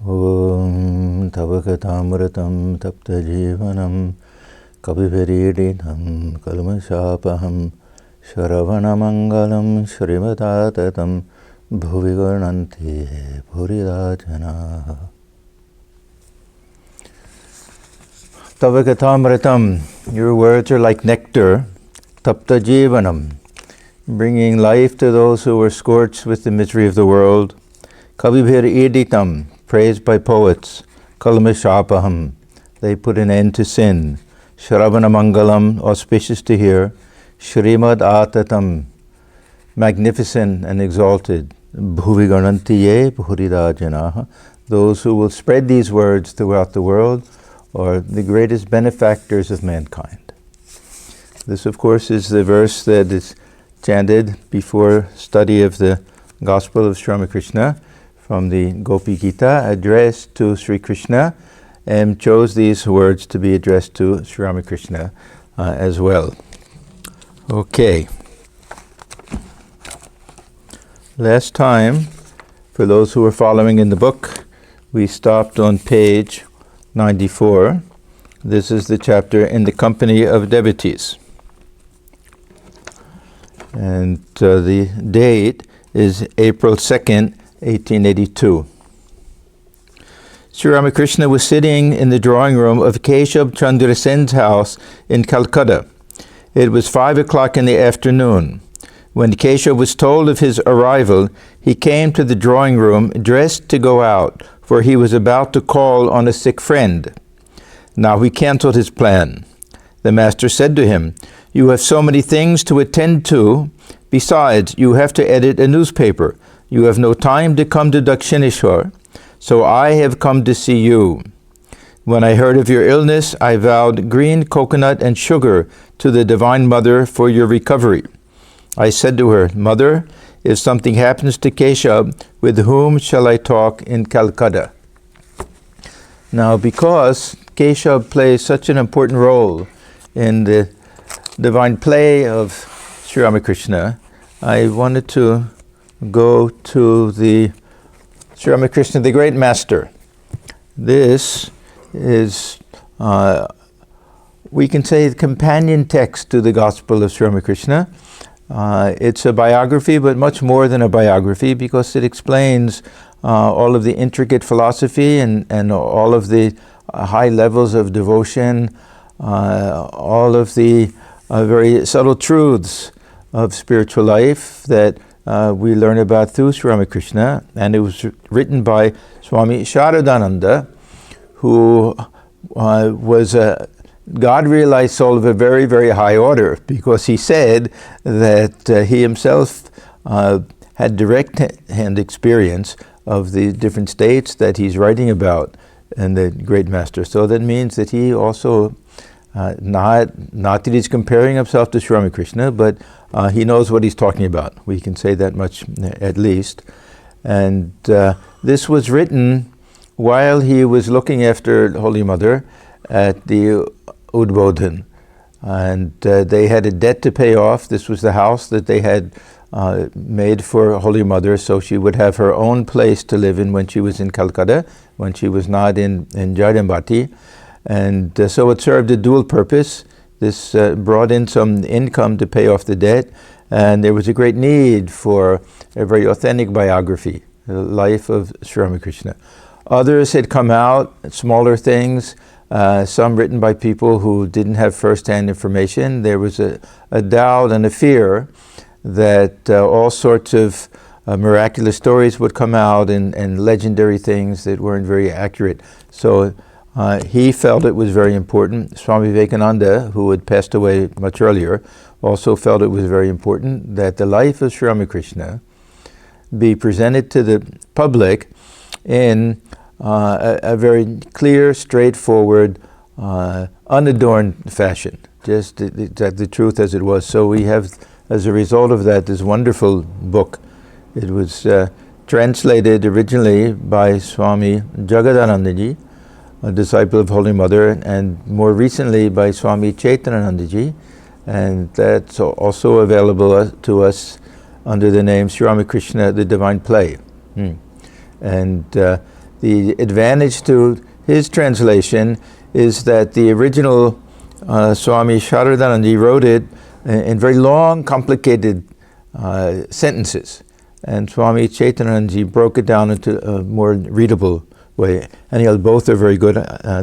Om Tavakatamratam Tapta Jivanam Kaviveridinam Kalmashapaham Shravanamangalam Shrimatatam Bhuvigarnanti Puridajana. Tavakatamratam, your words are like nectar. Tapta Jivanam, bringing life to those who were scorched with the misery of the world. Kavibhir editam, praised by poets. Kalmashapaham, they put an end to sin. Shravana Mangalam, auspicious to hear. Shrimad Atatam, magnificent and exalted. Bhuvigarnantiye Bhuridajanaha, those who will spread these words throughout the world are the greatest benefactors of mankind. This, of course, is the verse that is chanted before study of the Gospel of Sri Ramakrishna from the Gopi Gita, addressed to Sri Krishna, and chose these words to be addressed to Sri Ramakrishna as well. Okay. Last time, for those who are following in the book, we stopped on page 94. This is the chapter In the Company of Devotees. And the date is April 2nd, 1882. Sri Ramakrishna was sitting in the drawing room of Keshab Chandra Sen's house in Calcutta. It was 5 o'clock in the afternoon. When Keshab was told of his arrival, he came to the drawing room dressed to go out, for he was about to call on a sick friend. Now he cancelled his plan. The master said to him, "You have so many things to attend to. Besides, you have to edit a newspaper. You have no time to come to Dakshineshwar, so I have come to see you. When I heard of your illness, I vowed green coconut and sugar to the Divine Mother for your recovery. I said to her, 'Mother, if something happens to Keshab, with whom shall I talk in Calcutta?'" Now, because Keshab plays such an important role in the divine play of Sri Ramakrishna, I wanted to go to the Sri Ramakrishna, the great master. This is, we can say, the companion text to the Gospel of Sri Ramakrishna. It's a biography, but much more than a biography, because it explains all of the intricate philosophy and all of the high levels of devotion, all of the very subtle truths of spiritual life that we learn about through Sri Ramakrishna. And it was written by Swami Atmajnanananda, who was a God-realized soul of a very, very high order, because he said that he himself had direct-hand experience of the different states that he's writing about in the great master. So that means that he also, not that he's comparing himself to Sri Ramakrishna, but he knows what he's talking about. We can say that much at least. And this was written while he was looking after Holy Mother at the Udbodhan. And they had a debt to pay off. This was the house that they had made for Holy Mother, so she would have her own place to live in when she was in Calcutta, when she was not in Jaidambati. And so it served a dual purpose. This brought in some income to pay off the debt, and there was a great need for a very authentic biography, the life of Sri Ramakrishna. Others had come out, smaller things, some written by people who didn't have first-hand information. There was a doubt and a fear that all sorts of miraculous stories would come out and legendary things that weren't very accurate. So he felt it was very important. Swami Vivekananda, who had passed away much earlier, also felt it was very important that the life of Sri Ramakrishna be presented to the public in a very clear, straightforward, unadorned fashion, just the truth as it was. So we have, as a result of that, this wonderful book. It was translated originally by Swami Jagadanandaji, a disciple of Holy Mother, and more recently by Swami Chaitananandaji, and that's also available to us under the name Sri Ramakrishna, the Divine Play. And The advantage to his translation is that the original Swami Sharadananda wrote it in very long, complicated sentences. And Swami Chaitanananda broke it down into a more readable way. Anyhow, both are very good.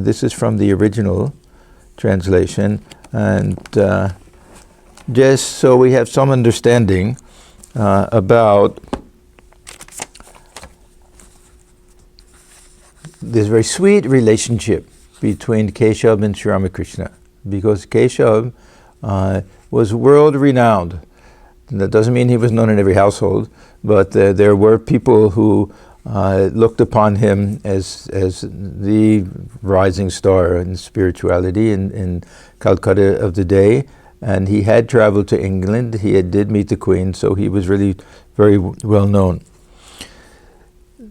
This is from the original translation. And just so we have some understanding about this very sweet relationship between Keshav and Sri Ramakrishna, because Keshav was world-renowned. That doesn't mean he was known in every household, but there were people who looked upon him as the rising star in spirituality in Calcutta of the day. And he had traveled to England. He did meet the Queen, so he was really very well known.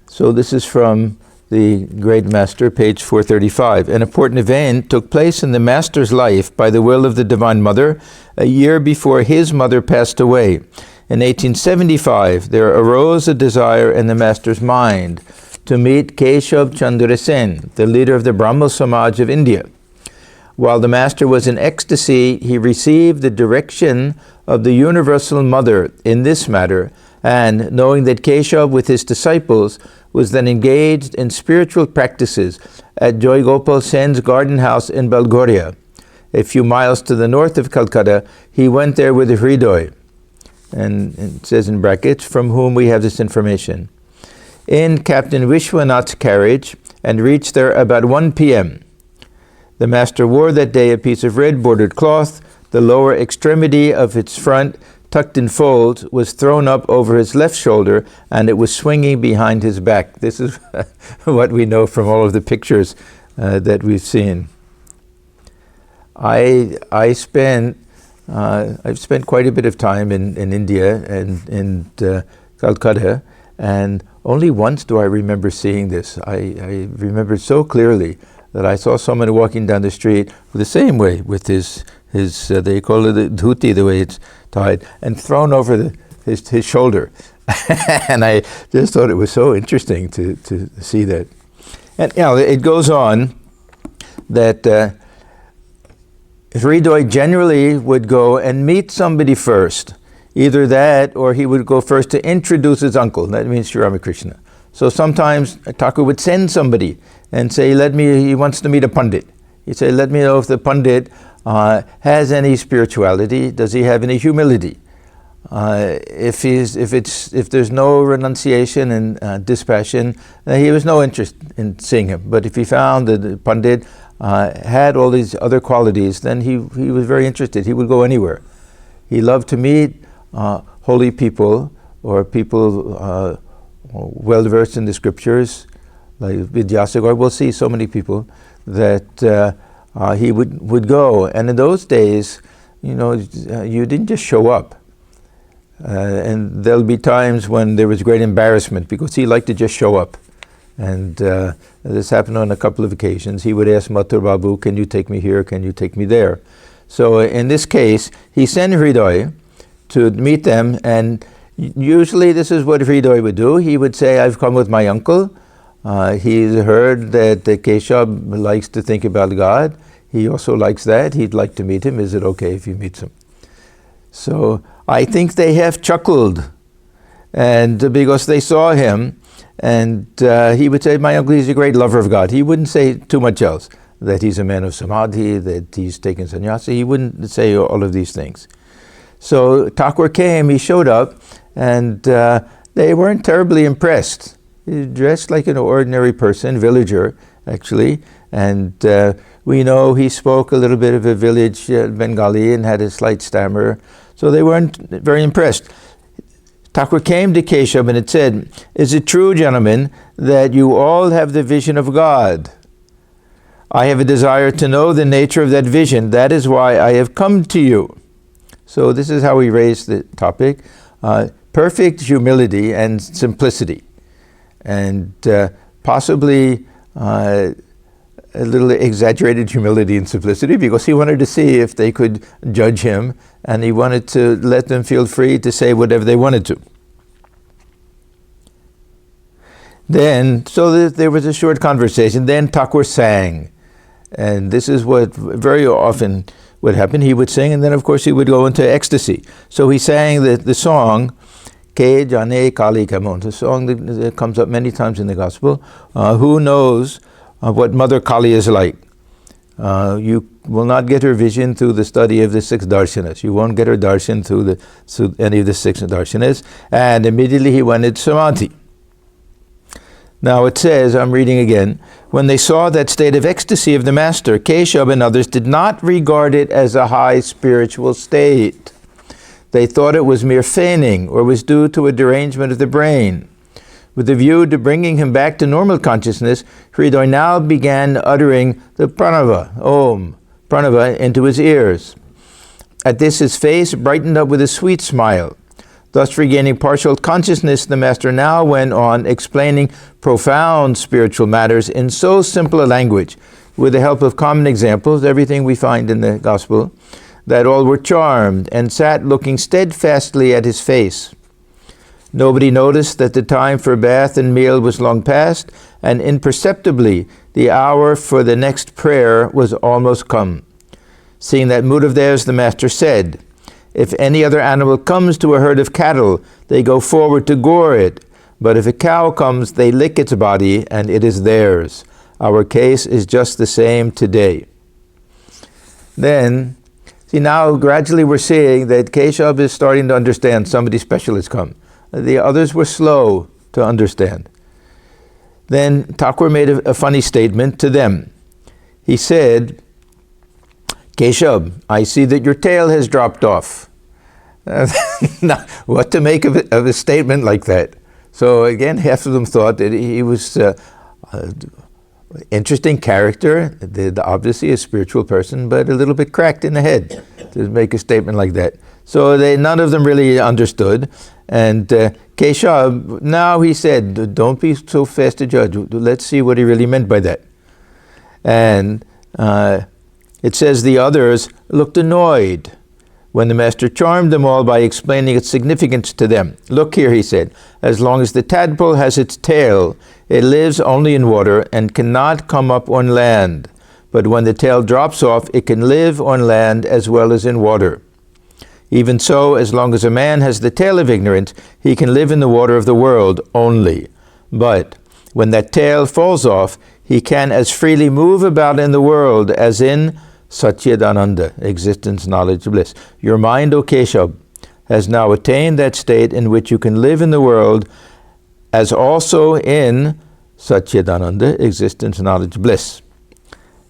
So this is from the Great Master, page 435. An important event took place in the Master's life by the will of the Divine Mother a year before his mother passed away. In 1875, there arose a desire in the Master's mind to meet Keshav Chandra Sen, the leader of the Brahmo Samaj of India. While the Master was in ecstasy, he received the direction of the Universal Mother in this matter, and knowing that Keshav with his disciples was then engaged in spiritual practices at Joy Gopal Sen's garden house in Belgoria, a few miles to the north of Calcutta, he went there with Hridoy, and it says in brackets, from whom we have this information, in Captain Vishwanath's carriage, and reached there about 1 p.m. The Master wore that day a piece of red bordered cloth. The lower extremity of its front, tucked in folds, was thrown up over his left shoulder, and it was swinging behind his back. This is what we know from all of the pictures that we've seen. I've spent quite a bit of time in India and in Calcutta, and only once do I remember seeing this. I remember so clearly that I saw someone walking down the street the same way with his they call it the dhuti, the way it's tied, and thrown over his shoulder. And I just thought it was so interesting to see that. And it goes on that Hridoy generally would go and meet somebody first. Either that, or he would go first to introduce his uncle. That means Sri Ramakrishna. So sometimes Thakur would send somebody and say, he wants to meet a Pandit. He'd say, let me know if the Pandit has any spirituality, does he have any humility? If there's no renunciation and dispassion, he was no interest in seeing him. But if he found that the Pandit had all these other qualities, then he was very interested. He would go anywhere. He loved to meet holy people, or people well versed in the scriptures, like Vidyasagar. We'll see so many people that he would go. And in those days, you didn't just show up. And there'll be times when there was great embarrassment because he liked to just show up. And this happened on a couple of occasions. He would ask Mathur Babu, can you take me here, can you take me there? So in this case, he sent Hridoy to meet them, and usually this is what Hridoy would do. He would say, I've come with my uncle. He's heard that Keshav likes to think about God. He also likes that. He'd like to meet him. Is it okay if he meets him? So I think they have chuckled, and because they saw him, and he would say, my uncle, he's a great lover of God. He wouldn't say too much else, that he's a man of samadhi, that he's taken sannyasa. He wouldn't say all of these things. So Thakur came, he showed up, and they weren't terribly impressed. He dressed like an ordinary person, villager, actually, and we know he spoke a little bit of a village Bengali and had a slight stammer, so they weren't very impressed. Thakur came to Keshav and it said, is it true, gentlemen, that you all have the vision of God? I have a desire to know the nature of that vision. That is why I have come to you. So this is how we raised the topic. Perfect humility and simplicity. And possibly a little exaggerated humility and simplicity, because he wanted to see if they could judge him, and he wanted to let them feel free to say whatever they wanted to. Then, so there was a short conversation. Then Thakur sang. And this is what very often would happen. He would sing, and then of course he would go into ecstasy. So he sang the song, Ke Jane Kali Kamon, the song that comes up many times in the Gospel. Who knows what Mother Kali is like? You will not get her vision through the study of the six darshanas. You won't get her darshan through any of the six darshanas. And immediately he went into samadhi. Now it says, I'm reading again, when they saw that state of ecstasy of the Master, Keshav and others did not regard it as a high spiritual state. They thought it was mere feigning, or was due to a derangement of the brain. With a view to bringing him back to normal consciousness, Hridoy now began uttering the pranava, Om, pranava, into his ears. At this his face brightened up with a sweet smile. Thus regaining partial consciousness, the Master now went on explaining profound spiritual matters in so simple a language, with the help of common examples, everything we find in the Gospel, that all were charmed and sat looking steadfastly at his face. Nobody noticed that the time for bath and meal was long past, and imperceptibly the hour for the next prayer was almost come. Seeing that mood of theirs, the Master said, if any other animal comes to a herd of cattle, they go forward to gore it. But if a cow comes, they lick its body, and it is theirs. Our case is just the same today. Then, see, now gradually we're seeing that Keshav is starting to understand somebody special has come. The others were slow to understand. Then Thakur made a funny statement to them. He said, Keshav, I see that your tail has dropped off. Now, what to make of a statement like that? So again, half of them thought that he was interesting character, obviously a spiritual person, but a little bit cracked in the head to make a statement like that. So none of them really understood. And Keshav, now he said, don't be so fast to judge. Let's see what he really meant by that. And it says the others looked annoyed when the Master charmed them all by explaining its significance to them. Look here, he said, as long as the tadpole has its tail, it lives only in water and cannot come up on land. But when the tail drops off, it can live on land as well as in water. Even so, as long as a man has the tail of ignorance, he can live in the water of the world only. But when that tail falls off, he can as freely move about in the world as in Satchidananda, existence, knowledge, bliss. Your mind, O Keshav, has now attained that state in which you can live in the world as also in Satchidananda, existence, knowledge, bliss.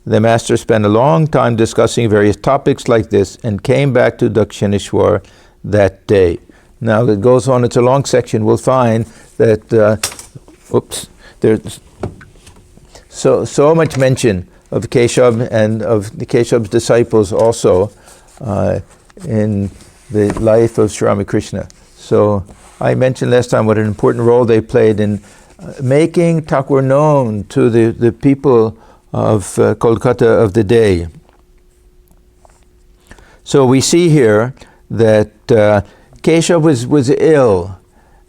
The Master spent a long time discussing various topics like this and came back to Dakshineshwar that day. Now it goes on, it's a long section. We'll find that, there's so much mention of Keshav and of the Keshav's disciples also in the life of Sri Ramakrishna. So I mentioned last time what an important role they played in making Thakur known to the people of Kolkata of the day. So we see here that Keshav was ill,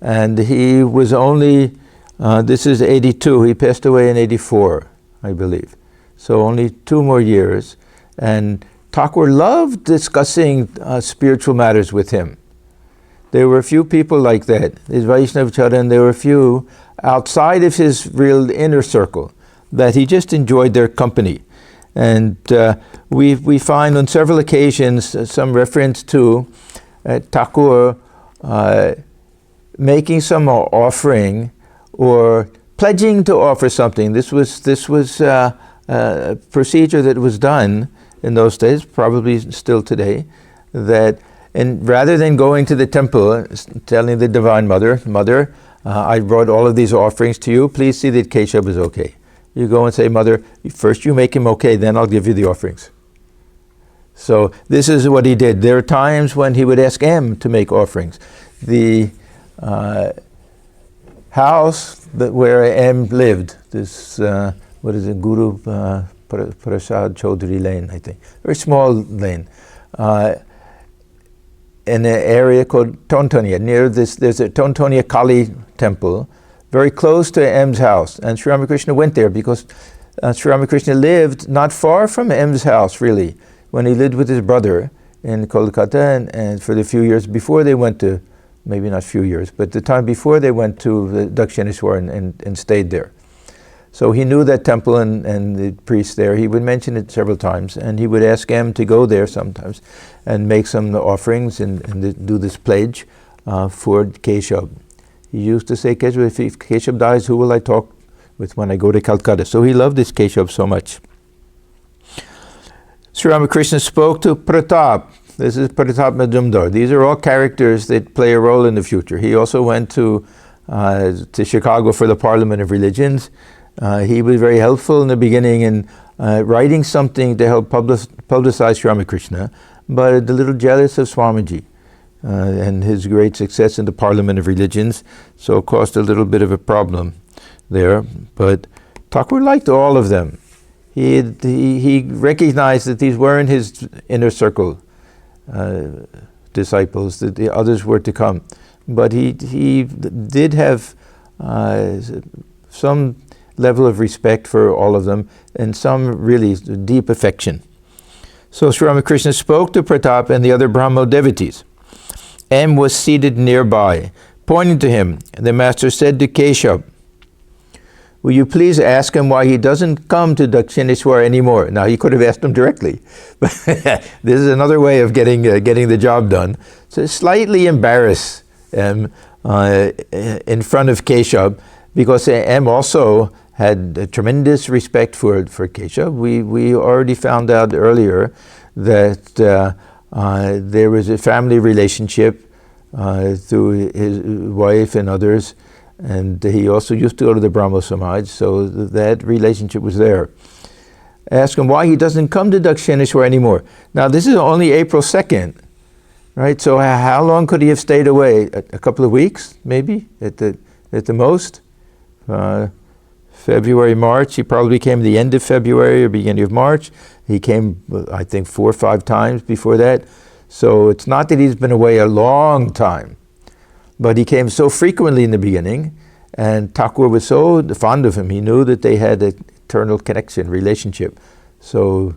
and he was only, this is 82, he passed away in 84, I believe. So only 2 more years. And Thakur loved discussing spiritual matters with him. There were a few people like that. His Vaishnava Charan, there were a few outside of his real inner circle that he just enjoyed their company. And we find on several occasions some reference to Thakur making some offering or pledging to offer something. This was a procedure that was done in those days, probably still today, that and rather than going to the temple, telling the Divine Mother, I brought all of these offerings to you, please see that Keshav is okay. You go and say, Mother, first you make him okay, then I'll give you the offerings. So this is what he did. There are times when he would ask M to make offerings. The house where M lived, this, Guru Prasad Chaudhary Lane, I think. Very small lane. In an area called Tontonia. Near this, there's a Tontonia Kali temple very close to M's house. And Sri Ramakrishna went there because Sri Ramakrishna lived not far from M's house, really, when he lived with his brother in Kolkata, and for the few years before they went to, maybe not few years, but the time before they went to the Dakshineswar and stayed there. So he knew that temple and the priest there. He would mention it several times, and he would ask M to go there sometimes and make some offerings and do this pledge for Keshav. He used to say, Keshav, if Keshav dies, who will I talk with when I go to Calcutta? So he loved this Keshav so much. Sri Ramakrishna spoke to Pratap. This is Pratap Majumdar. These are all characters that play a role in the future. He also went to Chicago for the Parliament of Religions. He was very helpful in the beginning in writing something to help publicize Sri Ramakrishna, but a little jealous of Swamiji and his great success in the Parliament of Religions, so it caused a little bit of a problem there. But Thakur liked all of them. He recognized that these weren't his inner circle disciples, that the others were to come. But he did have some level of respect for all of them and some really deep affection. So Sri Ramakrishna spoke to Pratap and the other Brahmo devotees. M was seated nearby. Pointing to him, the master said to Keshav, will you please ask him why he doesn't come to Dakshineswar anymore? Now, he could have asked him directly, but this is another way of getting the job done. So slightly embarrass M in front of Keshav, because M also had a tremendous respect for Keshav. We already found out earlier that there was a family relationship through his wife and others, and he also used to go to the Brahmo Samaj, so that relationship was there. Ask him why he doesn't come to Dakshineswar anymore. Now, this is only April 2nd, right? So how long could he have stayed away? A couple of weeks, maybe, at the most? February, March. He probably came the end of February or beginning of March. He came, I think, 4 or 5 times before that. So it's not that he's been away a long time, but he came so frequently in the beginning, and Thakur was so fond of him. He knew that they had an eternal connection, relationship. So,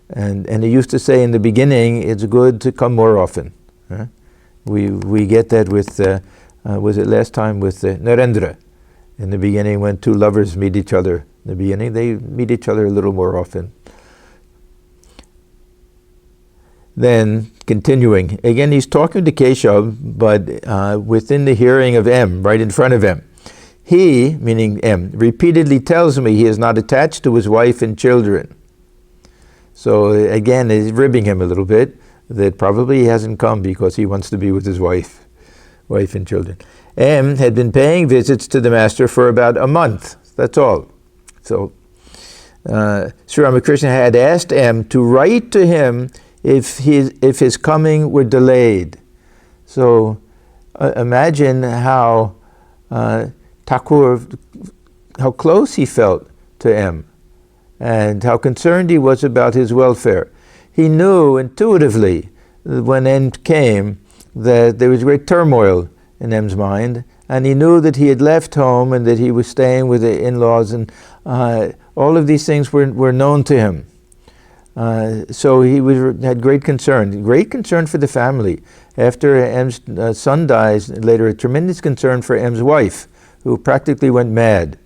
and he used to say in the beginning, it's good to come more often. We get that with, was it last time with Narendra? In the beginning, when 2 lovers meet each other, in the beginning, they meet each other a little more often. Then, continuing, again, he's talking to Keshav, but within the hearing of M, right in front of M. He, meaning M, repeatedly tells me he is not attached to his wife and children. So again, he's ribbing him a little bit, that probably he hasn't come because he wants to be with his wife and children. M had been paying visits to the master for about a month, that's all. So Sri Ramakrishna had asked M to write to him if his coming were delayed. So imagine how Thakur, how close he felt to M, and how concerned he was about his welfare. He knew intuitively when M came that there was great turmoil in M's mind, and he knew that he had left home and that he was staying with the in-laws, and all of these things were known to him. So he had great concern for the family. After M's son dies, later a tremendous concern for M's wife, who practically went mad.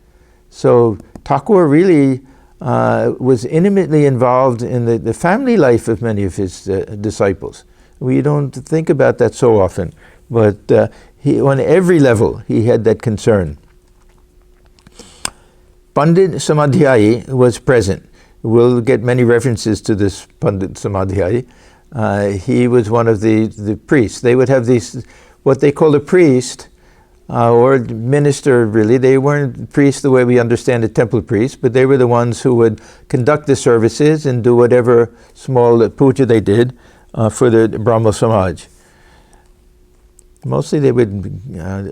So Thakur really was intimately involved in the family life of many of his disciples. We don't think about that so often, but he, on every level, he had that concern. Pandit Samadhyayi was present. We'll get many references to this Pandit Samadhyayi. He was one of the priests. They would have these, what they called a priest, or minister, really. They weren't priests the way we understand a temple priest, but they were the ones who would conduct the services and do whatever small puja they did for the Brahmo Samaj. Mostly they would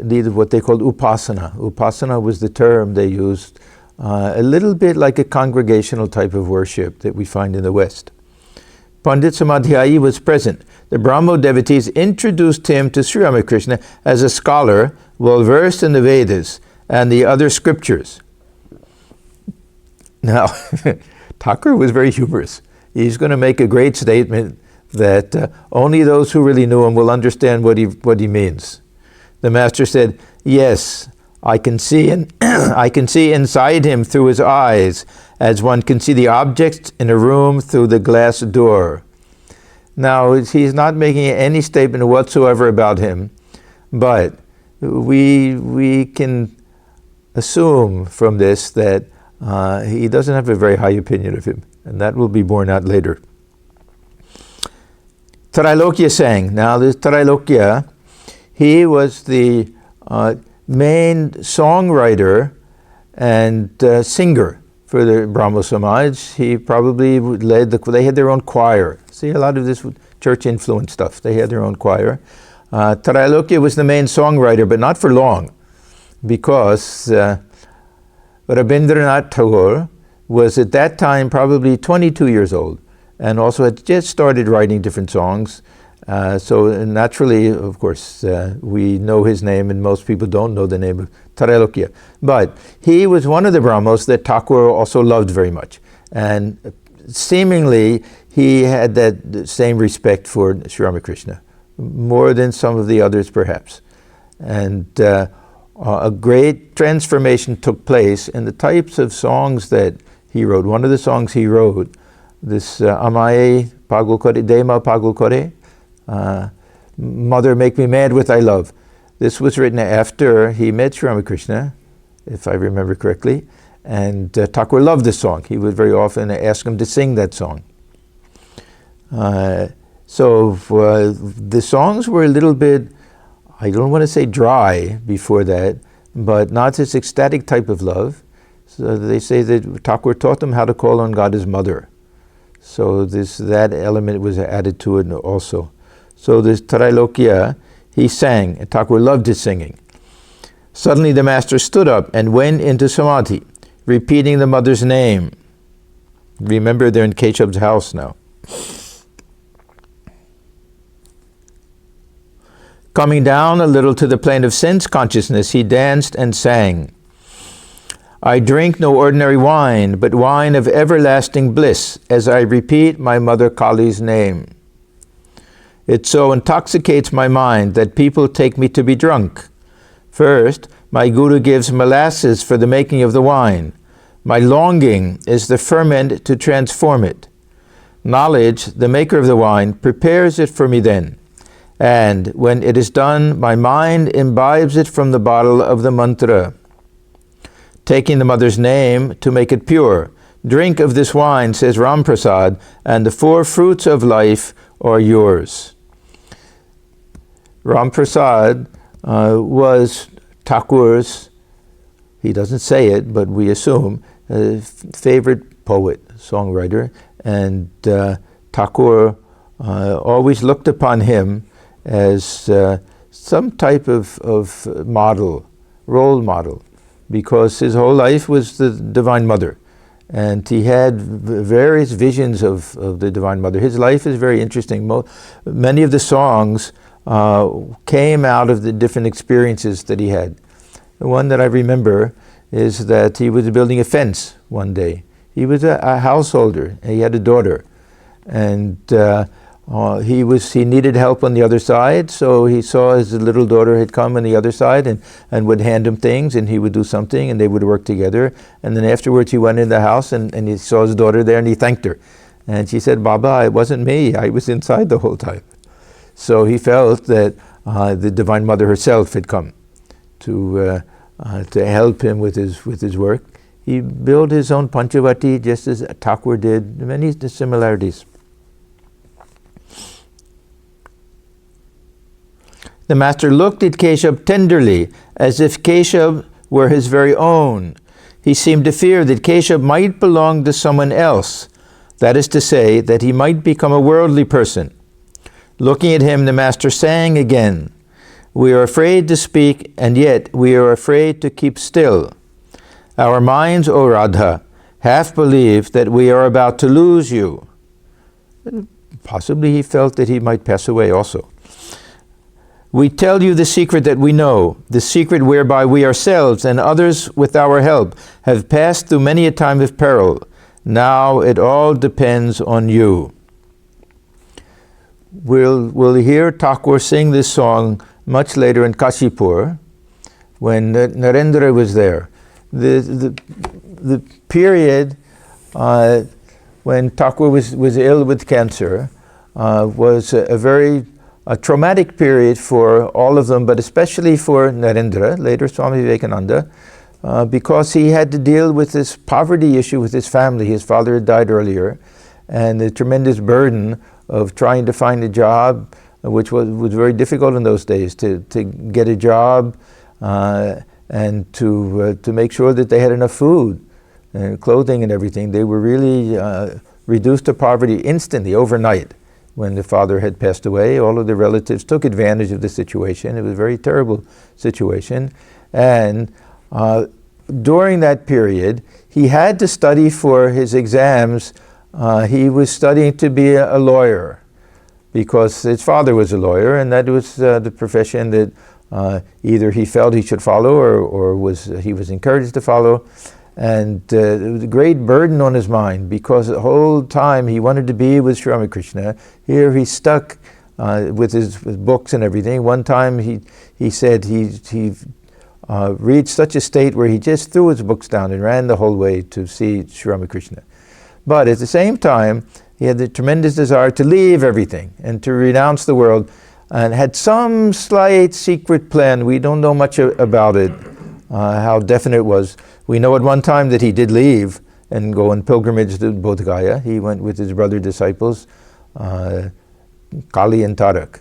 need what they called upasana. Upasana was the term they used, a little bit like a congregational type of worship that we find in the West. Pandit Samadhyayi was present. The Brahmo devotees introduced him to Sri Ramakrishna as a scholar well versed in the Vedas and the other scriptures. Now, Thakur was very humorous. He's going to make a great statement that only those who really knew him will understand what he means. The master said, yes, I can see I can see inside him through his eyes, as one can see the objects in a room through the glass door. Now, he's not making any statement whatsoever about him, but we can assume from this that he doesn't have a very high opinion of him, and that will be borne out later. Trailokya sang. Now, this Trailokya, he was the main songwriter and singer for the Brahmo Samaj. He probably led they had their own choir. See, a lot of this church influence stuff. They had their own choir. Trailokya was the main songwriter, but not for long, because Rabindranath Tagore was at that time probably 22 years old, and also had just started writing different songs. So naturally, of course, we know his name, and most people don't know the name of Trailokya. But he was one of the Brahmos that Thakur also loved very much. And seemingly, he had that same respect for Sri Ramakrishna, more than some of the others perhaps. And a great transformation took place in the types of songs that he wrote. One of the songs he wrote, this Amaye Pagul Kore, Dema Pagul Kore, Mother, make me mad with thy love. This was written after he met Sri Ramakrishna, if I remember correctly, and Thakur loved this song. He would very often ask him to sing that song. So the songs were a little bit, I don't want to say dry before that, but not this ecstatic type of love. So they say that Thakur taught them how to call on God as mother. So that element was added to it also. So this Trailokya, he sang, and Thakur loved his singing. Suddenly the master stood up and went into samadhi, repeating the mother's name. Remember, they're in Keshav's house now. Coming down a little to the plane of sense consciousness, he danced and sang. I drink no ordinary wine, but wine of everlasting bliss, as I repeat my mother Kali's name. It so intoxicates my mind that people take me to be drunk. First, my guru gives molasses for the making of the wine. My longing is the ferment to transform it. Knowledge, the maker of the wine, prepares it for me then. And when it is done, my mind imbibes it from the bottle of the mantra. Taking the mother's name to make it pure. Drink of this wine, says Ram Prasad, and the four fruits of life are yours. Ram Prasad was Thakur's, he doesn't say it, but we assume, favorite poet, songwriter, and Thakur always looked upon him as some type of model, role model, because his whole life was the Divine Mother. And he had various visions of the Divine Mother. His life is very interesting. Many of the songs came out of the different experiences that he had. The one that I remember is that he was building a fence one day. He was a householder, and he had a daughter. And he needed help on the other side, so he saw his little daughter had come on the other side and would hand him things, and he would do something, and they would work together. And then afterwards he went in the house and he saw his daughter there, and he thanked her. And she said, Baba, it wasn't me, I was inside the whole time. So he felt that the Divine Mother herself had come to help him with his work. He built his own Panchavati just as Thakur did, many similarities. The master looked at Keshav tenderly, as if Keshav were his very own. He seemed to fear that Keshav might belong to someone else, that is to say, that he might become a worldly person. Looking at him, the master sang again, We are afraid to speak, and yet we are afraid to keep still. Our minds, O Radha, half believe that we are about to lose you. Possibly he felt that he might pass away also. We tell you the secret that we know, the secret whereby we ourselves and others with our help have passed through many a time of peril. Now it all depends on you. We'll hear Thakur sing this song much later in Kashipur, when Narendra was there. The period when Thakur was ill with cancer was a very traumatic period for all of them, but especially for Narendra, later Swami Vivekananda, because he had to deal with this poverty issue with his family. His father had died earlier, and the tremendous burden of trying to find a job, which was very difficult in those days, to get a job and to make sure that they had enough food and clothing and everything. They were really reduced to poverty instantly, overnight. When the father had passed away, all of the relatives took advantage of the situation. It was a very terrible situation. And during that period, he had to study for his exams. He was studying to be a lawyer because his father was a lawyer, and that was the profession that either he felt he should follow or he was encouraged to follow. And it was a great burden on his mind because the whole time he wanted to be with Sri Ramakrishna. Here he's stuck with his books and everything. One time he said he reached such a state where he just threw his books down and ran the whole way to see Sri Ramakrishna. But at the same time, he had the tremendous desire to leave everything and to renounce the world, and had some slight secret plan. We don't know much about it, how definite it was. We know at one time that he did leave and go on pilgrimage to Bodh Gaya. He went with his brother disciples, Kali and Tarak,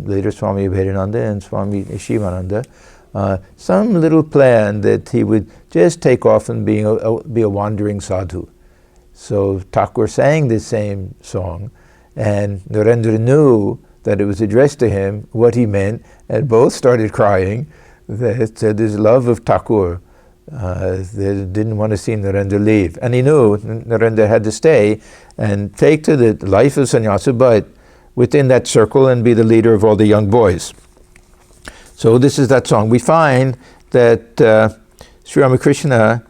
later Swami Atmajnanananda and Swami Shivananda. Some little plan that he would just take off and be a wandering sadhu. So Thakur sang this same song, and Narendra knew that it was addressed to him, what he meant, and both started crying. That this love of Thakur, they didn't want to see Narendra leave. And he knew Narendra had to stay and take to the life of sannyasa, but within that circle, and be the leader of all the young boys. So this is that song. We find that Sri Ramakrishna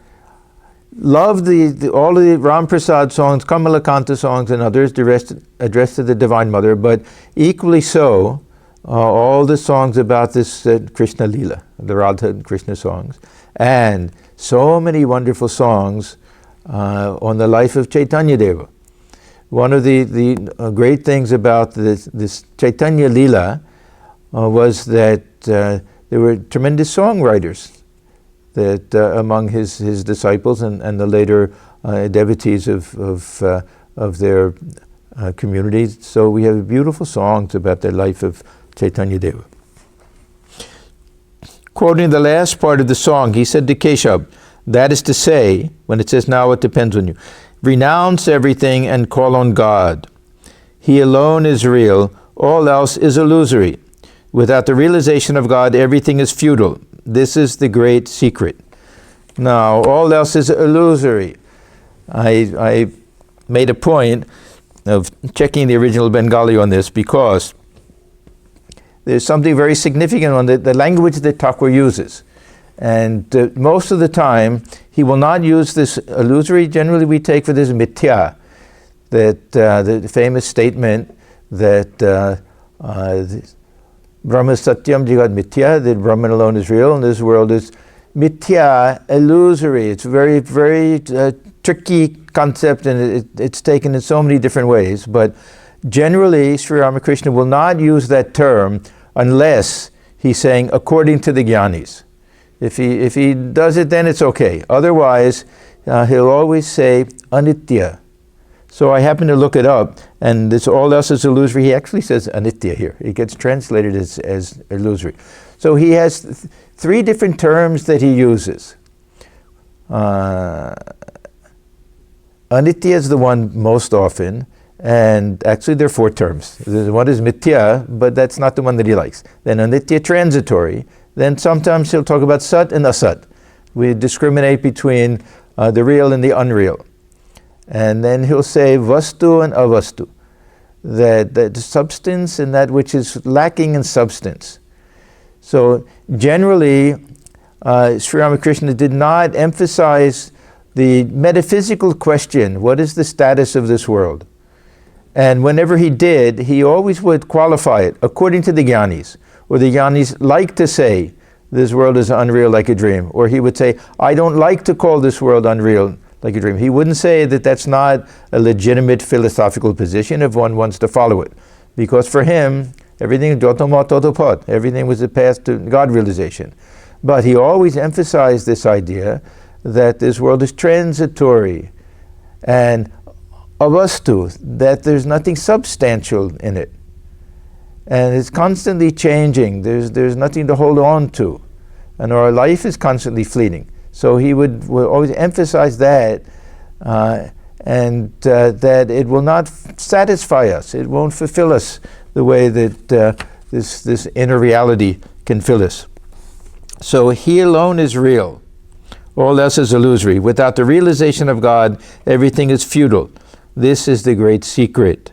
loved all of the Ram Prasad songs, Kamalakanta songs, and others addressed to the Divine Mother, but equally so, all the songs about this Krishna Leela, the Radha and Krishna songs, and so many wonderful songs on the life of Chaitanya Deva. One of the great things about this Chaitanya Leela was that there were tremendous songwriters that among his disciples and the later devotees of their communities. So we have beautiful songs about the life of Chaitanya Deva. Quoting the last part of the song, he said to Keshav, that is to say, when it says now it depends on you, renounce everything and call on God. He alone is real, all else is illusory. Without the realization of God, everything is futile. This is the great secret. Now, all else is illusory. I made a point of checking the original Bengali on this because there's something very significant on the language that Thakur uses. And most of the time, he will not use this illusory. Generally, we take for this mithya, that the famous statement that Brahma Satyam Jagat Mithya, that Brahman alone is real, and this world is mithya, illusory. It's a very, very tricky concept, and it's taken in so many different ways. But generally, Sri Ramakrishna will not use that term unless he's saying according to the jnanis. If he does it, then it's okay. Otherwise, he'll always say anitya. So I happened to look it up, and this all else is illusory. He actually says anitya here. It gets translated as illusory. So he has three different terms that he uses. Anitya is the one most often, and actually there are four terms. One is mithya, but that's not the one that he likes. Then anitya, transitory. Then sometimes he'll talk about sat and asat. We discriminate between the real and the unreal. And then he'll say vastu and avastu. that substance and that which is lacking in substance. So generally, Sri Ramakrishna did not emphasize the metaphysical question, what is the status of this world? And whenever he did, he always would qualify it according to the Jnanis, or the Jnanis like to say, this world is unreal like a dream. Or he would say, I don't like to call this world unreal like a dream. He wouldn't say that that's not a legitimate philosophical position if one wants to follow it. Because for him, everything was a path to God realization. But he always emphasized this idea that this world is transitory and avastu, that there's nothing substantial in it. And it's constantly changing. There's nothing to hold on to. And our life is constantly fleeting. So he would always emphasize that, and that it will not satisfy us. It won't fulfill us the way that this inner reality can fill us. So he alone is real. All else is illusory. Without the realization of God, everything is futile. This is the great secret.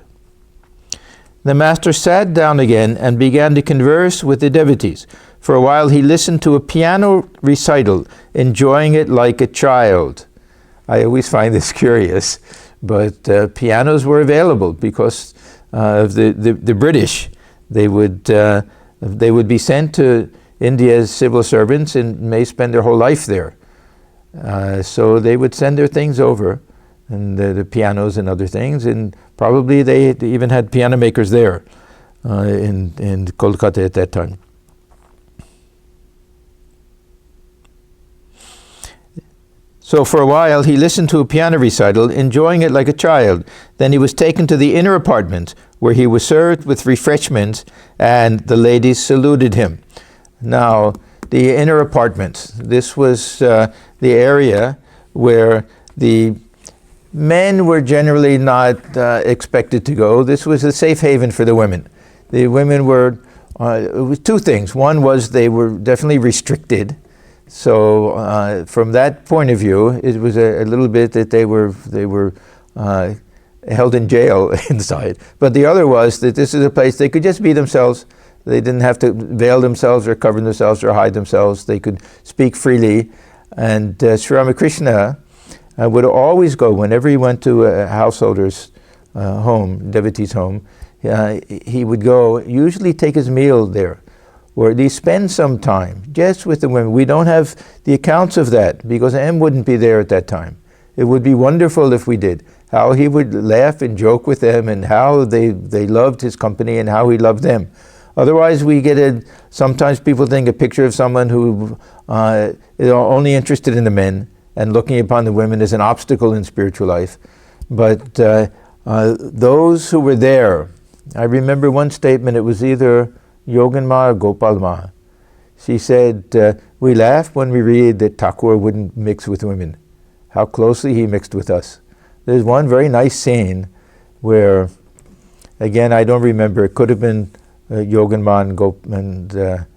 The master sat down again and began to converse with the devotees. For a while he listened to a piano recital, enjoying it like a child. I always find this curious, but pianos were available because of the British. They would be sent to India as civil servants and may spend their whole life there. So they would send their things over, and the pianos and other things, and probably they even had piano makers there in Kolkata at that time. So for a while he listened to a piano recital, enjoying it like a child. Then he was taken to the inner apartment, where he was served with refreshments, and the ladies saluted him. Now, the inner apartment, this was the area where the men were generally not expected to go. This was a safe haven for the women. The women were, it was two things. One was they were definitely restricted. So from that point of view, it was a little bit that they were held in jail inside. But the other was that this is a place they could just be themselves. They didn't have to veil themselves or cover themselves or hide themselves. They could speak freely. And Sri Ramakrishna would always go, whenever he went to a householder's home, devotee's home, he would go, usually take his meal there, or at least spend some time just with the women. We don't have the accounts of that because M wouldn't be there at that time. It would be wonderful if we did. How he would laugh and joke with them, and how they loved his company and how he loved them. Otherwise, we get sometimes people think a picture of someone who is only interested in the men and looking upon the women as an obstacle in spiritual life. But those who were there, I remember one statement, it was either Yoganma or Gopalma. She said, we laugh when we read that Thakur wouldn't mix with women, how closely he mixed with us. There's one very nice scene where, again, I don't remember, it could have been Yoganma and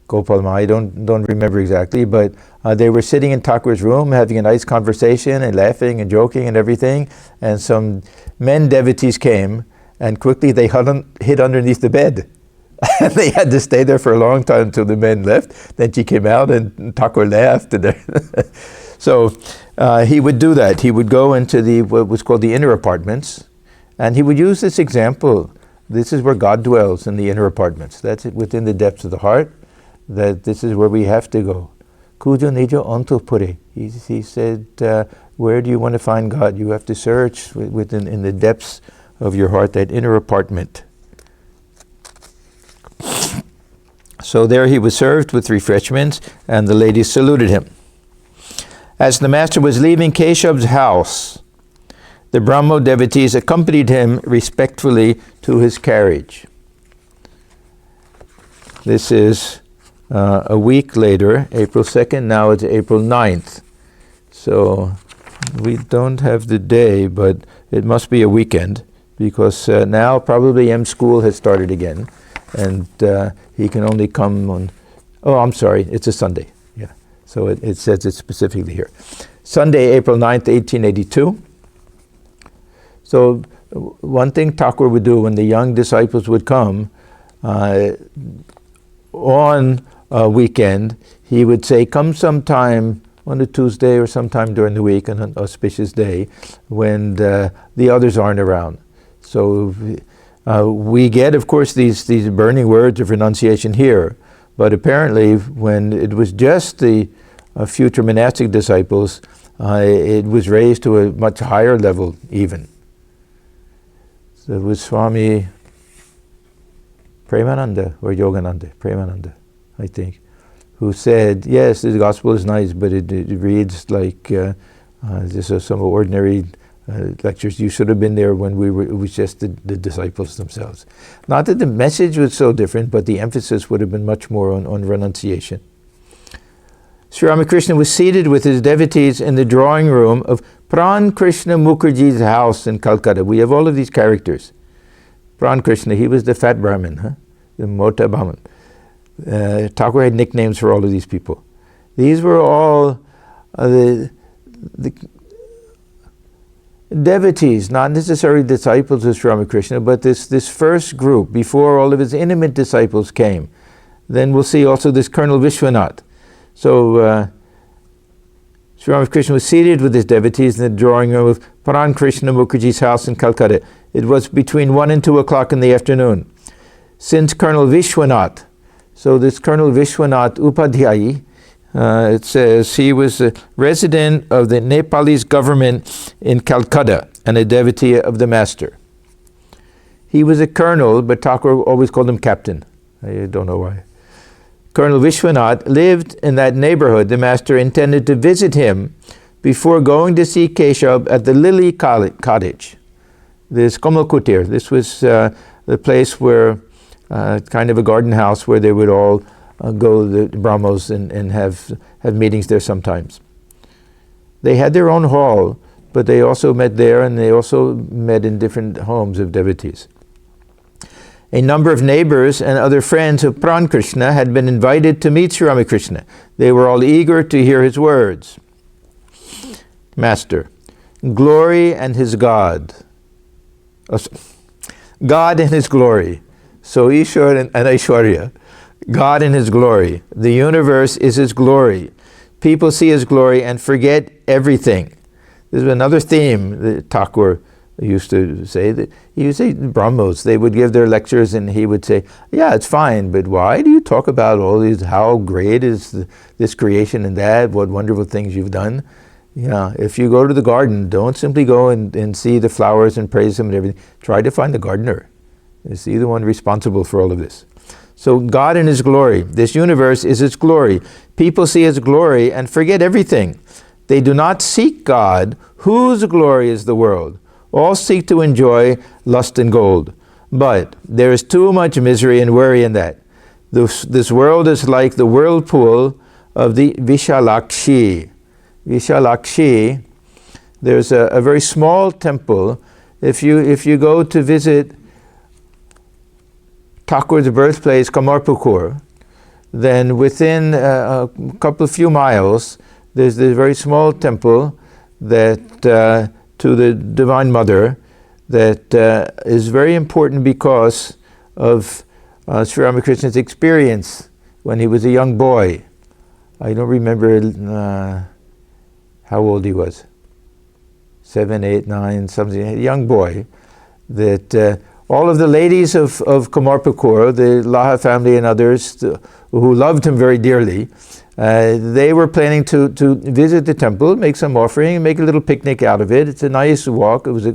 Gopalma, I don't remember exactly, but they were sitting in Thakur's room having a nice conversation and laughing and joking and everything, and some men devotees came, and quickly they hid underneath the bed. And they had to stay there for a long time until the men left. Then she came out and Thakur laughed. So he would do that. He would go into what was called the inner apartments, and he would use this example. This is where God dwells, in the inner apartments. That's it, within the depths of the heart. That this is where we have to go. Kujo nijo ontopure. He said, where do you want to find God? You have to search in the depths of your heart, that inner apartment. So there he was served with refreshments, and the ladies saluted him. As the master was leaving Keshav's house, the Brahmo devotees accompanied him respectfully to his carriage. This is a week later, April 2nd, now it's April 9th. So we don't have the day, but it must be a weekend, because now probably M school has started again, and he can only come on, oh, I'm sorry, it's a Sunday. Yeah, so it says it specifically here. Sunday, April 9th, 1882. So one thing Thakur would do when the young disciples would come on a weekend, he would say, come sometime on a Tuesday or sometime during the week, on an auspicious day, when the others aren't around. So we get, of course, these burning words of renunciation here, but apparently when it was just the future monastic disciples, it was raised to a much higher level even. So it was Swami Premananda or Yogananda, Premananda, I think, who said, yes, the gospel is nice, but it reads like this is some ordinary lectures. You should have been there when it was just the disciples themselves. Not that the message was so different, but the emphasis would have been much more on renunciation. Sri Ramakrishna was seated with his devotees in the drawing room of Pran Krishna Mukherjee's house in Calcutta. We have all of these characters. Pran Krishna, he was the fat Brahmin, the Mota Brahmin. Thakur had nicknames for all of these people. These were all the devotees, not necessarily disciples of Sri Ramakrishna, but this first group before all of his intimate disciples came. Then we'll see also this Colonel Vishwanath. So Sri Ramakrishna was seated with his devotees in the drawing room of Pran Krishna Mukherjee's house in Calcutta. It was between 1 and 2 o'clock in the afternoon. Since Colonel Vishwanath, so this Colonel Vishwanath Upadhyay, it says he was a resident of the Nepalese government in Calcutta and a devotee of the master. He was a colonel, but Thakur always called him captain. I don't know why. Colonel Vishwanath lived in that neighborhood. The master intended to visit him before going to see Keshav at the Lily Cottage. This Kamal Kutir, this was the place where, kind of a garden house where they would all go, the Brahmos, and have meetings there sometimes. They had their own hall, but they also met there, and they also met in different homes of devotees. A number of neighbors and other friends of Pran Krishna had been invited to meet Sri Ramakrishna. They were all eager to hear his words. Master, glory and his God. God and his glory. So Ishwar and Aishwarya. God in his glory. The universe is his glory. People see his glory and forget everything. This is another theme that Thakur used to say. That he would say Brahmos, they would give their lectures and he would say, yeah, it's fine, but why do you talk about all these, how great is this creation and that, what wonderful things you've done? Yeah, if you go to the garden, don't simply go and see the flowers and praise them and everything. Try to find the gardener. Is he the one responsible for all of this? So God in his glory, this universe is his glory. People see his glory and forget everything. They do not seek God, whose glory is the world. All seek to enjoy lust and gold. But there is too much misery and worry in that. This world is like the whirlpool of the Vishalakshi. Vishalakshi, there's a very small temple. If you go to visit Thakur's birthplace, Kamarpukur, then within a couple of few miles, there's this very small temple that to the Divine Mother that is very important because of Sri Ramakrishna's experience when he was a young boy. I don't remember how old he was. 7, 8, 9, something, a young boy. That all of the ladies of Kamarpukur, the Laha family and others who loved him very dearly, they were planning to visit the temple, make some offering, and make a little picnic out of it. It's a nice walk. It was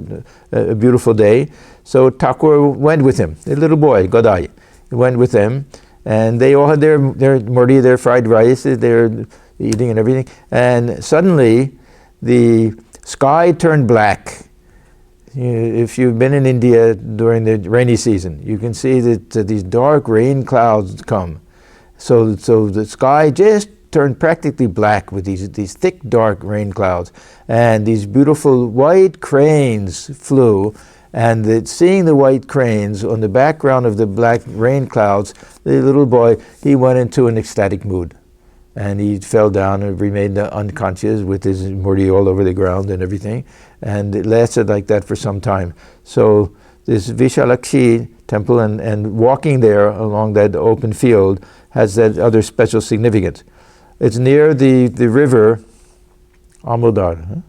a beautiful day. So Thakur went with him, a little boy, Godai, went with him, and they all had their murti, their fried rice, their eating and everything. And suddenly, the sky turned black. If you've been in India during the rainy season, you can see that these dark rain clouds come. So the sky just turned practically black with these thick, dark rain clouds. And these beautiful white cranes flew. And seeing the white cranes on the background of the black rain clouds, the little boy, he went into an ecstatic mood. And he fell down and remained unconscious with his murti all over the ground and everything. And it lasted like that for some time. So this Vishalakshi temple and walking there along that open field has that other special significance. It's near the river Amudar. Huh?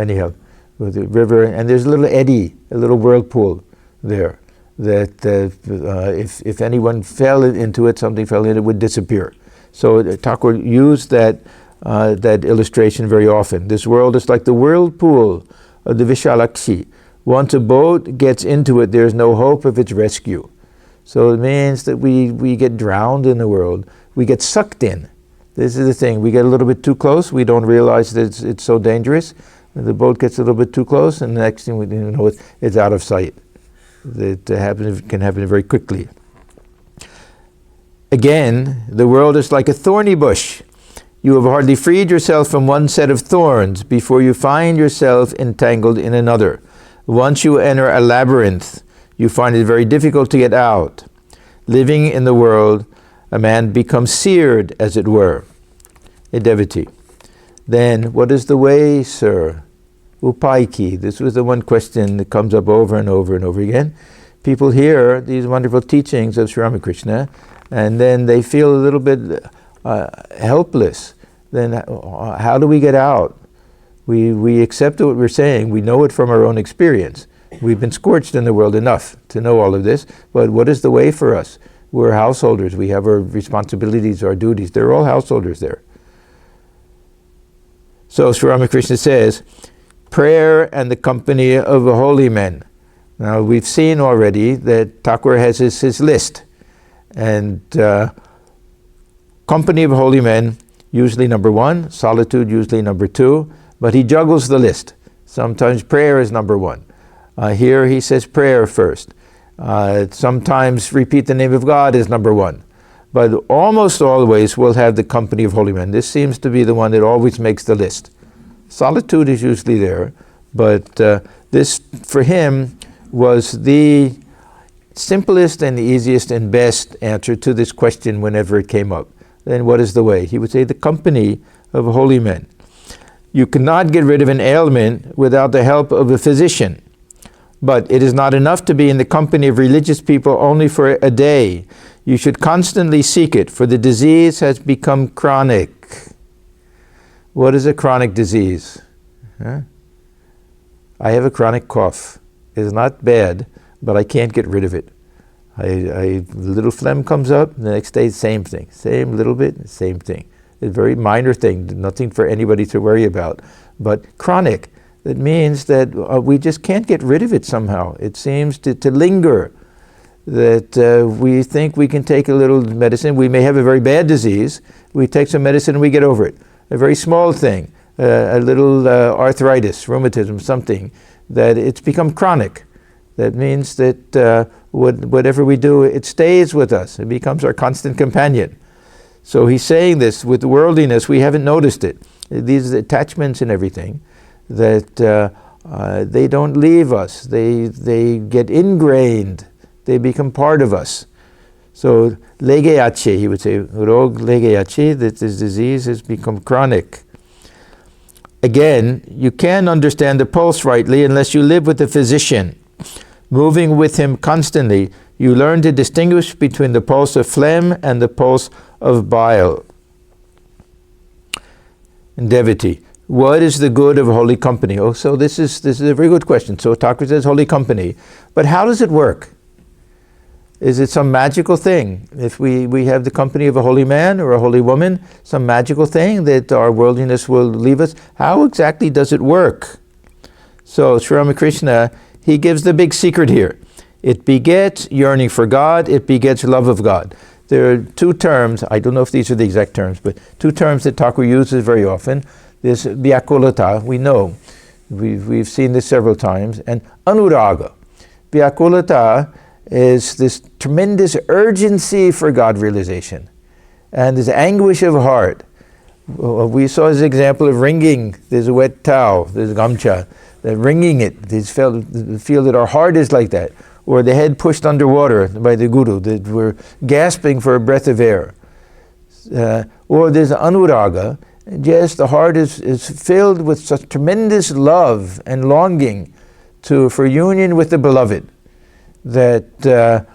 Anyhow, with the river, and there's a little eddy, a little whirlpool there, that if anyone fell into it, something fell in it, would disappear. So Thakur used that illustration very often. This world is like the whirlpool of the Vishalakshi. Once a boat gets into it, there's no hope of its rescue. So it means that we get drowned in the world. We get sucked in. This is the thing. We get a little bit too close. We don't realize that it's so dangerous. The boat gets a little bit too close, and the next thing we know, it's out of sight. It can happen very quickly. Again, the world is like a thorny bush. You have hardly freed yourself from one set of thorns before you find yourself entangled in another. Once you enter a labyrinth, you find it very difficult to get out. Living in the world, a man becomes seared, as it were. A devotee. Then, what is the way, sir? Upaiki. This was the one question that comes up over and over and over again. People hear these wonderful teachings of Sri Ramakrishna, and then they feel a little bit helpless. Then how do we get out? We accept what we're saying. We know it from our own experience. We've been scorched in the world enough to know all of this, but what is the way for us? We're householders. We have our responsibilities, our duties. They're all householders there. So Sri Ramakrishna says, prayer and the company of holy men. Now we've seen already that Thakur has his list. And company of holy men, usually number 1, solitude usually number 2, but he juggles the list. Sometimes prayer is number 1. Here he says prayer first. Sometimes repeat the name of God is number 1. But almost always we'll have the company of holy men. This seems to be the one that always makes the list. Solitude is usually there, but this for him was the simplest and easiest and best answer to this question whenever it came up. Then what is the way? He would say the company of holy men. You cannot get rid of an ailment without the help of a physician. But it is not enough to be in the company of religious people only for a day. You should constantly seek it, for the disease has become chronic. What is a chronic disease? Huh? I have a chronic cough. It is not bad, but I can't get rid of it. A little phlegm comes up, the next day, same thing. Same little bit, same thing. A very minor thing, nothing for anybody to worry about. But chronic, that means that we just can't get rid of it somehow. It seems to linger. That we think we can take a little medicine. We may have a very bad disease. We take some medicine and we get over it. A very small thing, a little arthritis, rheumatism, something, that it's become chronic. That means that whatever we do, it stays with us. It becomes our constant companion. So he's saying this with worldliness, we haven't noticed it. These attachments and everything, that they don't leave us. They get ingrained. They become part of us. So, legeache, he would say, rog legeache, that this disease has become chronic. Again, you can't understand the pulse rightly unless you live with a physician. Moving with him constantly, you learn to distinguish between the pulse of phlegm and the pulse of bile. And devotee, what is the good of holy company? Oh, so this is a very good question. So Thakur says holy company, but how does it work? Is it some magical thing? If we have the company of a holy man or a holy woman, some magical thing that our worldliness will leave us? How exactly does it work? So Sri Ramakrishna, he gives the big secret here. It begets yearning for God, it begets love of God. There are 2 terms, I don't know if these are the exact terms, but 2 terms that Thakur uses very often. This vyakulata, we know, we've seen this several times, and anuraga. Vyakulata is this tremendous urgency for God realization and this anguish of heart. We saw this example of wringing this wet towel, this gamcha, that wringing it, feel that our heart is like that, or the head pushed underwater by the guru, that we're gasping for a breath of air. Or there's anuraga. Just the heart is filled with such tremendous love and longing for union with the beloved that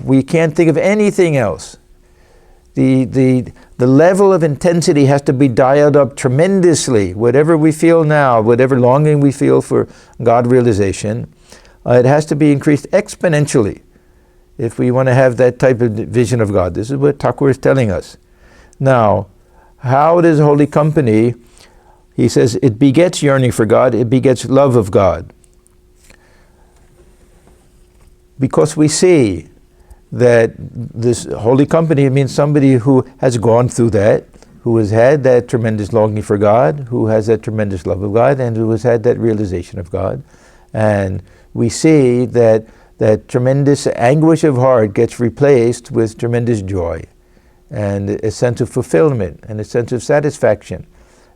we can't think of anything else. The level of intensity has to be dialed up tremendously. Whatever we feel now, whatever longing we feel for God realization, it has to be increased exponentially if we want to have that type of vision of God. This is what Thakur is telling us. Now, how does holy company? He says it begets yearning for God, it begets love of God. Because we see that this holy company means somebody who has gone through that, who has had that tremendous longing for God, who has that tremendous love of God, and who has had that realization of God. And we see that that tremendous anguish of heart gets replaced with tremendous joy and a sense of fulfillment and a sense of satisfaction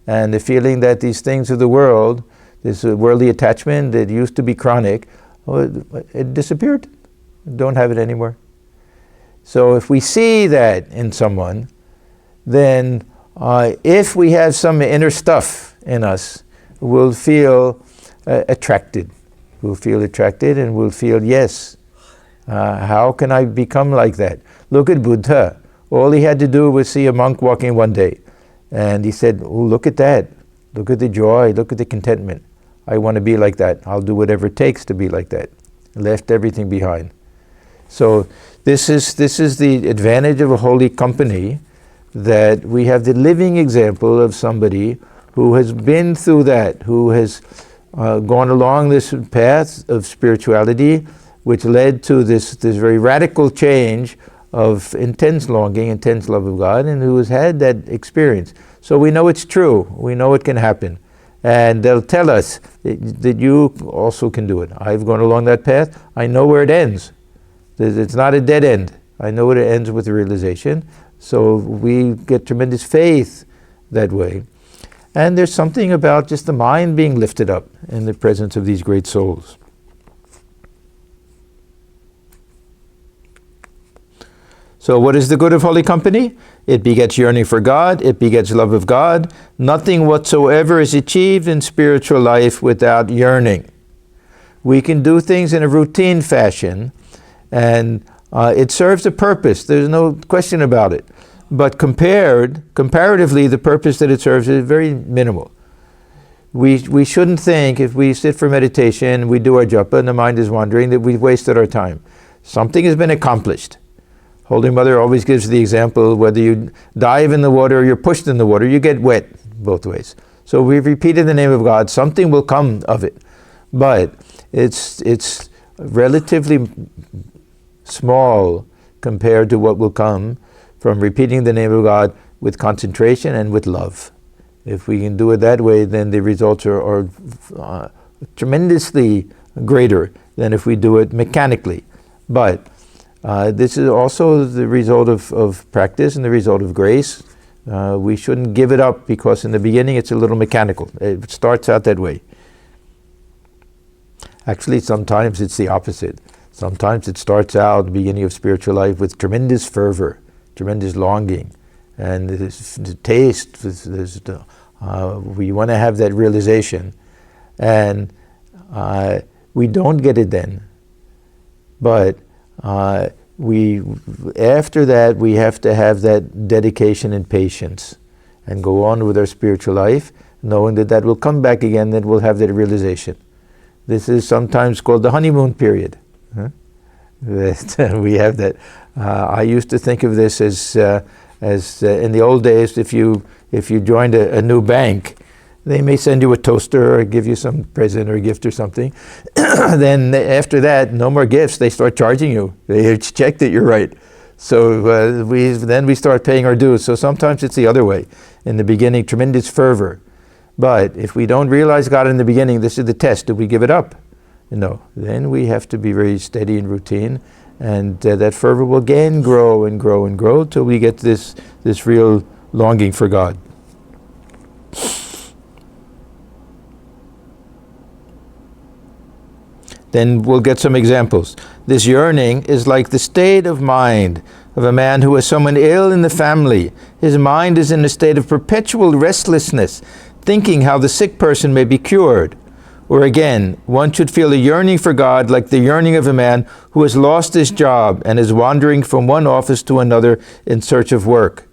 and the feeling that these things of the world, this worldly attachment that used to be chronic, it disappeared. Don't have it anymore. So if we see that in someone, then if we have some inner stuff in us, we'll feel attracted. We'll feel attracted and we'll feel, yes, how can I become like that? Look at Buddha. All he had to do was see a monk walking one day. And he said, oh, look at that. Look at the joy. Look at the contentment. I want to be like that. I'll do whatever it takes to be like that. Left everything behind. So this is the advantage of a holy company, that we have the living example of somebody who has been through that, who has gone along this path of spirituality, which led to this very radical change of intense longing, intense love of God, and who has had that experience. So we know it's true. We know it can happen. And they'll tell us that you also can do it. I've gone along that path. I know where it ends. It's not a dead end. I know it ends with the realization. So we get tremendous faith that way. And there's something about just the mind being lifted up in the presence of these great souls. So what is the good of holy company? It begets yearning for God. It begets love of God. Nothing whatsoever is achieved in spiritual life without yearning. We can do things in a routine fashion, and it serves a purpose. There's no question about it. But comparatively, the purpose that it serves is very minimal. We shouldn't think, if we sit for meditation, we do our japa, and the mind is wandering, that we've wasted our time. Something has been accomplished. Holy Mother always gives the example, whether you dive in the water or you're pushed in the water, you get wet both ways. So we've repeated the name of God, something will come of it. But it's relatively small compared to what will come from repeating the name of God with concentration and with love. If we can do it that way, then the results are tremendously greater than if we do it mechanically. But this is also the result of practice and the result of grace. We shouldn't give it up because in the beginning it's a little mechanical. It starts out that way. Actually, sometimes it's the opposite. Sometimes it starts out, the beginning of spiritual life, with tremendous fervor, tremendous longing, and the taste. We want to have that realization, and we don't get it then. But after that, we have to have that dedication and patience, and go on with our spiritual life, knowing that that will come back again. That we'll have that realization. This is sometimes called the honeymoon period. That we have that. I used to think of this as in the old days, if you joined a new bank, they may send you a toaster or give you some present or gift or something. Then after that, no more gifts. They start charging you. They check that you're right. So we start paying our dues. So sometimes it's the other way. In the beginning, tremendous fervor. But if we don't realize God in the beginning, this is the test. Do we give it up? No. Then we have to be very steady and routine. And that fervor will again grow and grow and grow till we get this real longing for God. Then we'll get some examples. This yearning is like the state of mind of a man who has someone ill in the family. His mind is in a state of perpetual restlessness, thinking how the sick person may be cured. Or again, one should feel a yearning for God like the yearning of a man who has lost his job and is wandering from one office to another in search of work.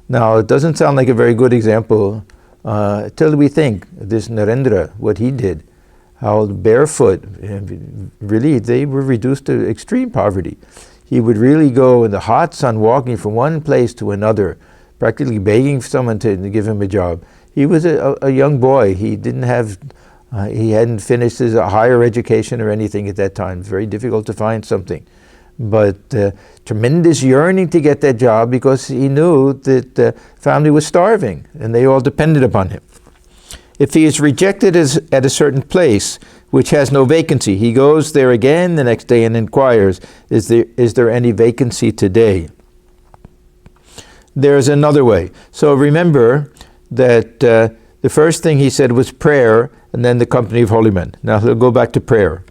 Now, it doesn't sound like a very good example till we think this Narendra, what he did, how barefoot, really they were reduced to extreme poverty. He would really go in the hot sun walking from one place to another, practically begging for someone to give him a job. He was a young boy. He didn't have, he hadn't finished his higher education or anything at that time. It's very difficult to find something. But tremendous yearning to get that job because he knew that the family was starving and they all depended upon him. If he is rejected at a certain place which has no vacancy, he goes there again the next day and inquires, is there any vacancy today? There's another way. So remember that the first thing he said was prayer and then the company of holy men. Now he'll go back to prayer.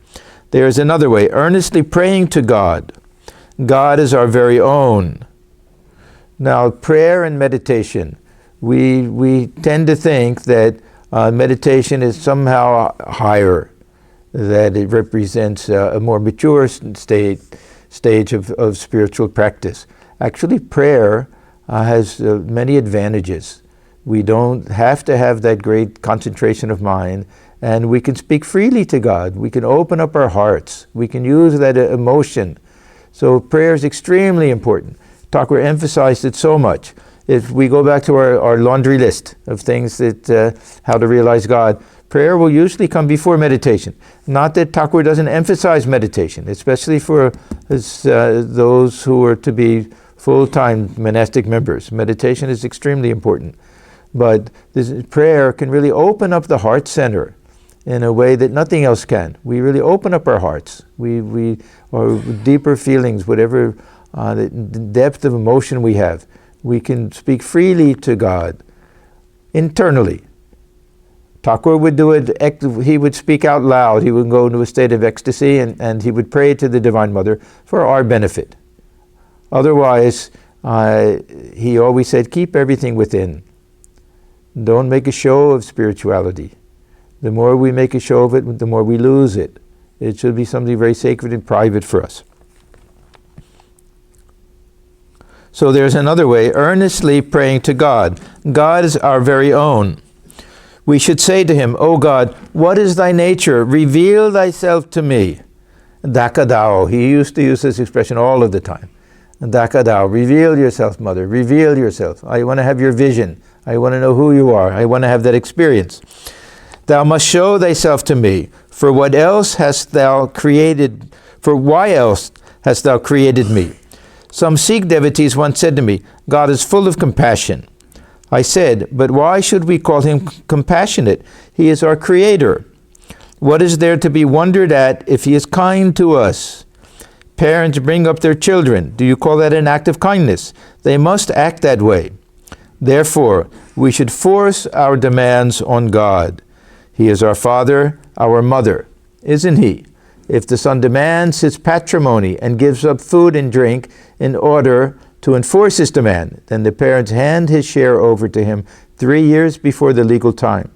There's another way, earnestly praying to God. God is our very own. Now, prayer and meditation, we tend to think that meditation is somehow higher, that it represents a more mature stage of spiritual practice. Actually, prayer has many advantages. We don't have to have that great concentration of mind, and we can speak freely to God. We can open up our hearts. We can use that emotion. So prayer is extremely important. Thakur emphasized it so much. If we go back to our laundry list of things that how to realize God, prayer will usually come before meditation. Not that Thakur doesn't emphasize meditation, especially for those who are to be full-time monastic members. Meditation is extremely important. But this prayer can really open up the heart center in a way that nothing else can. We really open up our hearts. Our deeper feelings, whatever the depth of emotion we have, we can speak freely to God internally. Thakur would do it, he would speak out loud, he would go into a state of ecstasy and he would pray to the Divine Mother for our benefit. Otherwise, he always said, keep everything within. Don't make a show of spirituality. The more we make a show of it, the more we lose it. It should be something very sacred and private for us. So there's another way, earnestly praying to God. God is our very own. We should say to him, O God, what is thy nature? Reveal thyself to me. Dakadao, he used to use this expression all of the time. Dakadao, reveal yourself, Mother, reveal yourself. I want to have your vision. I want to know who you are. I want to have that experience. Thou must show thyself to me. For what else hast thou created? For why else hast thou created me? Some Sikh devotees once said to me, God is full of compassion. I said, but why should we call him compassionate? He is our creator. What is there to be wondered at if he is kind to us? Parents bring up their children. Do you call that an act of kindness? They must act that way. Therefore, we should force our demands on God. He is our father, our mother, isn't he? If the son demands his patrimony and gives up food and drink in order to enforce his demand, then the parents hand his share over to him 3 years before the legal time.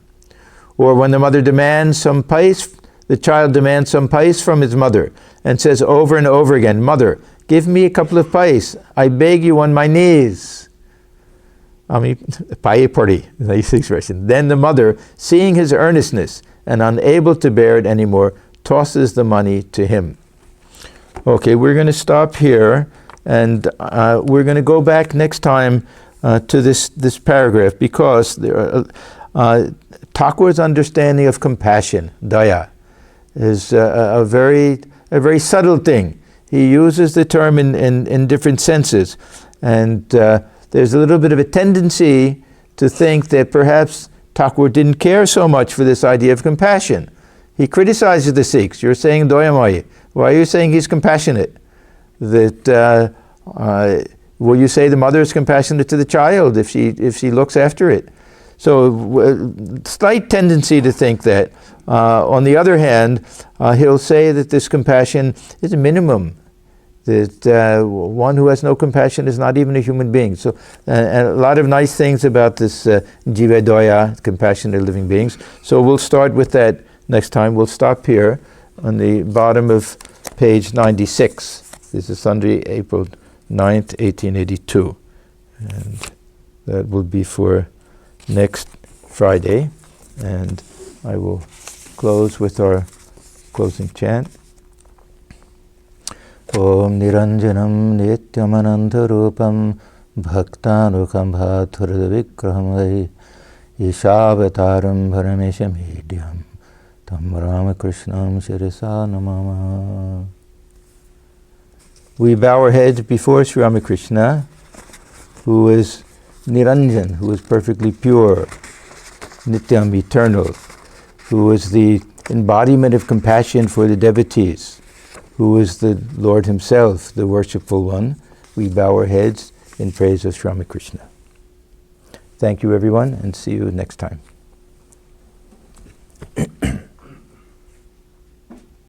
Or when the mother demands some pice, the child demands some pice from his mother and says over and over again, Mother, give me a couple of pice. I beg you on my knees. Paye puri, nice expression. Then the mother, seeing his earnestness and unable to bear it anymore, tosses the money to him. Okay, we're going to stop here, and we're going to go back next time to this paragraph, because there Thakur's understanding of compassion, daya, is a very subtle thing. He uses the term in different senses, and there's a little bit of a tendency to think that perhaps Thakur didn't care so much for this idea of compassion. He criticizes the Sikhs. You're saying Doyamai. Why are you saying he's compassionate? That will you say the mother is compassionate to the child if she looks after it? So slight tendency to think that. On the other hand, he'll say that this compassion is a minimum. that one who has no compassion is not even a human being. So, and a lot of nice things about this Jiva Doya, compassionate living beings. So we'll start with that next time. We'll stop here on the bottom of page 96. This is Sunday, April 9th, 1882. And that will be for next Friday. And I will close with our closing chant. Om Niranjanam Nityamanantarupam Bhaktanukam Bhaturadavikraham Ishavataram Parameshamedhyam Tam Ramakrishnam Shirisa Namama. We bow our heads before Sri Ramakrishna, who is Niranjan, who is perfectly pure, Nityam, eternal, who is the embodiment of compassion for the devotees, who is the Lord himself, the worshipful one. We bow our heads in praise of Sri Ramakrishna. Thank you, everyone, and see you next time.